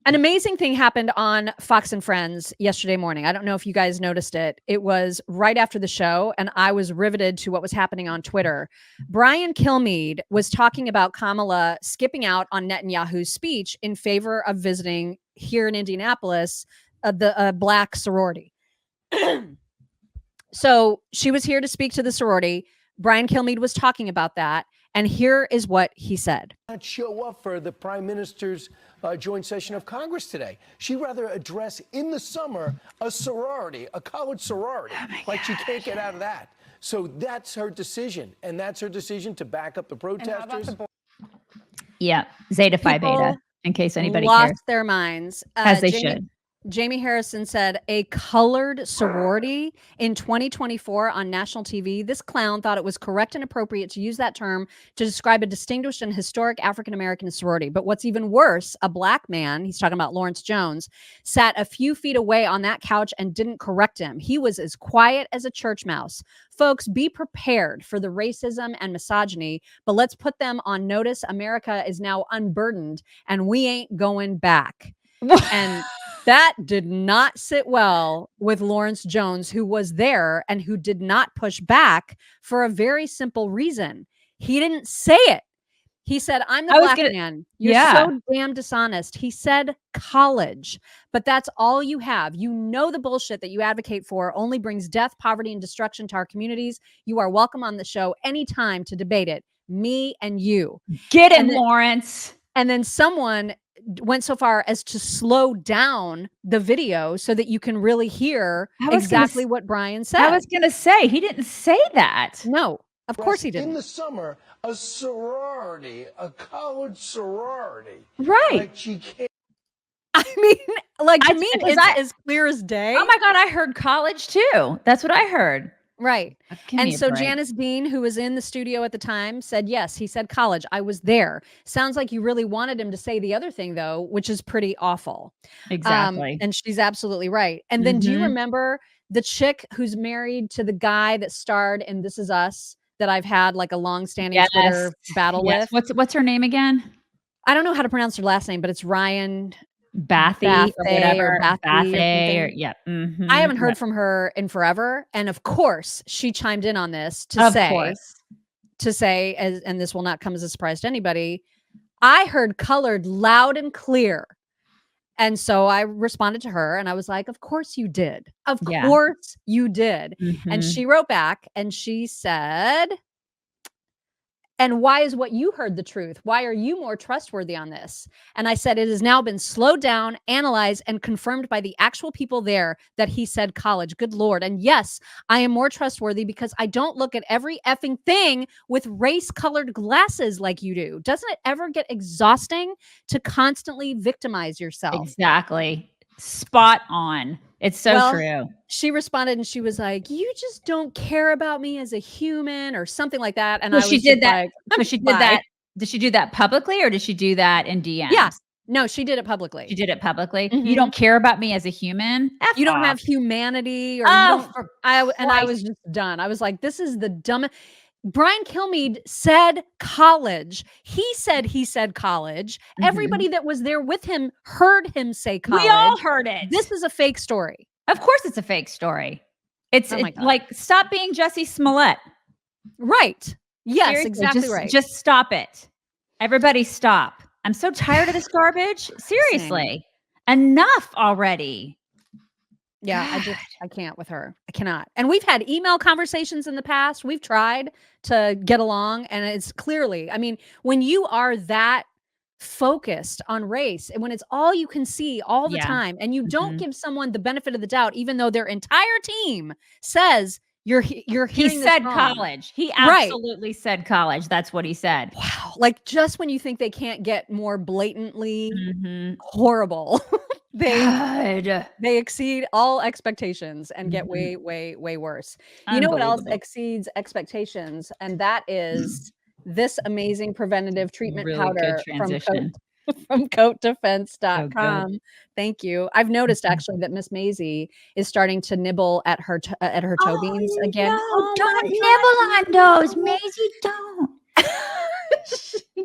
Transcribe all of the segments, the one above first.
An amazing thing happened on Fox and Friends yesterday morning. I don't know if you guys noticed it. It was right after the show, and I was riveted to what was happening on Twitter. Brian Kilmeade was talking about Kamala skipping out on Netanyahu's speech in favor of visiting here in Indianapolis the Black sorority. So she was here to speak to the sorority. Brian Kilmeade was talking about that. And here is what he said. Not show up for the Prime Minister's joint session of Congress today. She'd rather address in the summer a sorority, a college sorority, like she can't get out of that. So that's her decision, and that's her decision to back up the protesters. Yeah, Zeta Phi Beta, in case anybody lost cares. their minds. As they should. Jamie Harrison said a colored sorority in 2024 on national TV. This clown thought it was correct and appropriate to use that term to describe a distinguished and historic African-American sorority. But what's even worse, a black man, he's talking about Lawrence Jones, sat a few feet away on that couch and didn't correct him. He was as quiet as a church mouse. Folks, be prepared for the racism and misogyny, but let's put them on notice. America is now unburdened and we ain't going back. And that did not sit well with Lawrence Jones, who was there and who did not push back for a very simple reason. He didn't say it. He said, I'm the black man. You're so damn dishonest. He said college, but that's all you have. You know, the bullshit that you advocate for only brings death, poverty, and destruction to our communities. You are welcome on the show anytime to debate it. Me and you. Get him, Lawrence. And then someone went so far as to slow down the video so that you can really hear exactly what Brian said. I was going to say, he didn't say that. No, of course he didn't. In the summer, a sorority, a college sorority. Right. Like she can't. I mean, like, to me, it's as clear as day. Oh my God, I heard college too. That's what I heard. Right. And so Janice Dean, who was in the studio at the time, said, yes, he said college. I was there. Sounds like you really wanted him to say the other thing, though, which is pretty awful. Exactly. And she's absolutely right. And then do you remember the chick who's married to the guy that starred in This Is Us that I've had like a long-standing Twitter battle with? What's her name again? I don't know how to pronounce her last name, but it's Ryan Bathy or whatever. Bathy. I haven't heard from her in forever. And of course, she chimed in on this to say, and this will not come as a surprise to anybody, I heard colored loud and clear. And so I responded to her and I was like, of course you did. Of course you did. And she wrote back and she said, and why is what you heard the truth? Why are you more trustworthy on this? And I said, it has now been slowed down, analyzed, and confirmed by the actual people there that he said college. Good Lord. And yes, I am more trustworthy because I don't look at every effing thing with race-colored glasses like you do. Doesn't it ever get exhausting to constantly victimize yourself? Exactly. Spot on. It's so true. She responded and she was like, you just don't care about me as a human or something like that. And she did that. Like, she did that. Did she do that publicly or did she do that in DMs? Yeah. No, she did it publicly. She did it publicly. You don't care about me as a human. You don't have humanity or I was just done. I was like, this is the dumbest. Brian Kilmeade said college. He said college. Everybody that was there with him heard him say college. We all heard it. This is a fake story. Of course it's a fake story. It's like, stop being Jussie Smollett. Right. Yes, Seriously, exactly right. Just stop it. Everybody stop. I'm so tired of this garbage. Seriously. Enough already. Yeah, I can't with her. I cannot. And we've had email conversations in the past. We've tried to get along. And it's clearly, I mean, when you are that focused on race and when it's all you can see all the time and you don't give someone the benefit of the doubt, even though their entire team says you're hearing he said wrong. College. He absolutely said college. That's what he said. Wow. Like just when you think they can't get more blatantly horrible. They exceed all expectations and get way, way, way worse. You know what else exceeds expectations? And that is this amazing preventative treatment powder from coatdefense.com. Thank you. I've noticed actually that Miss Maisie is starting to nibble at her toe beans again. No, don't nibble on those, Maisie. Don't.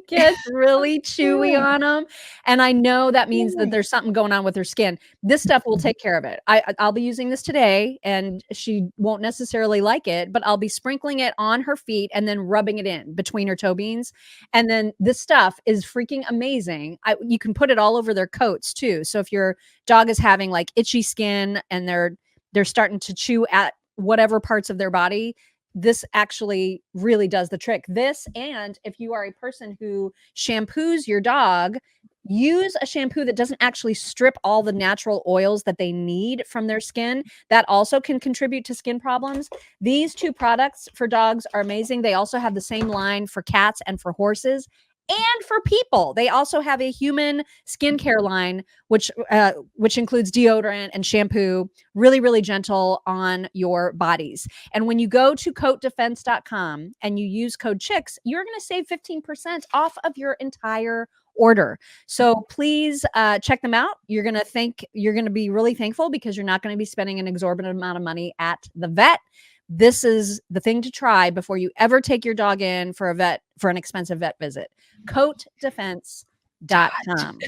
gets really chewy on them. And I know that means that there's something going on with her skin. This stuff will take care of it. I'll be using this today, and she won't necessarily like it, but I'll be sprinkling it on her feet and then rubbing it in between her toe beans. And then this stuff is freaking amazing. You can put it all over their coats too. So if your dog is having like itchy skin and they're starting to chew at whatever parts of their body, this actually really does the trick. This, and if you are a person who shampoos your dog, use a shampoo that doesn't actually strip all the natural oils that they need from their skin. That also can contribute to skin problems. These two products for dogs are amazing. They also have the same line for cats and for horses. And for people, they also have a human skincare line, which includes deodorant and shampoo, really, really gentle on your bodies. And when you go to coatdefense.com and you use code CHICKS, you're going to save 15% off of your entire order. So please check them out. You're going to be really thankful because you're not going to be spending an exorbitant amount of money at the vet. This is the thing to try before you ever take your dog in for an expensive vet visit. Coatdefense.com.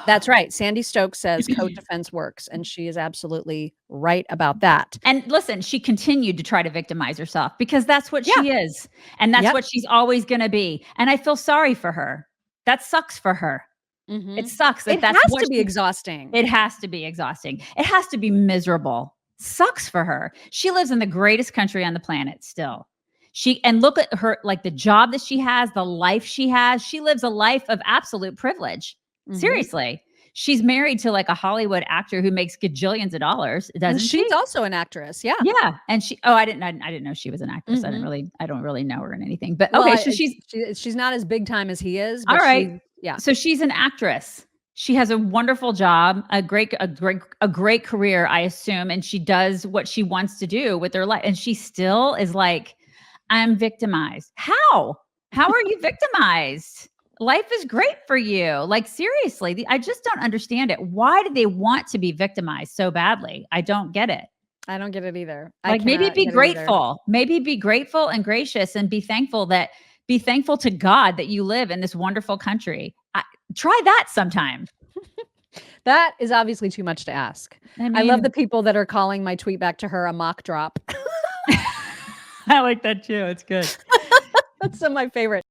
That's right. Sandy Stokes says Coat Defense works, and she is absolutely right about that. And listen, she continued to try to victimize herself because that's what she is. And that's what she's always going to be. And I feel sorry for her. That sucks for her. It sucks. It has to be exhausting. It has to be exhausting. It has to be miserable. Sucks for her. She lives in the greatest country on the planet still. And look at her, like the job that she has, the life she has. She lives a life of absolute privilege. Seriously. She's married to like a Hollywood actor who makes gajillions of dollars, doesn't she? She's also an actress. Yeah. Yeah. And I didn't know she was an actress. I don't really know her in anything, but okay. So she's not as big time as he is. But all right. Yeah. So she's an actress. She has a wonderful job, a great career, I assume. And she does what she wants to do with her life. And she still is like, I'm victimized. How are you victimized? Life is great for you. Like, seriously, I just don't understand it. Why do they want to be victimized so badly? I don't get it. I don't get it either. Like, maybe be grateful. Maybe be grateful and gracious and be thankful to God that you live in this wonderful country. Try that sometime. That is obviously too much to ask. I love the people that are calling my tweet back to her a mock drop. I like that too. It's good. That's some of my favorite.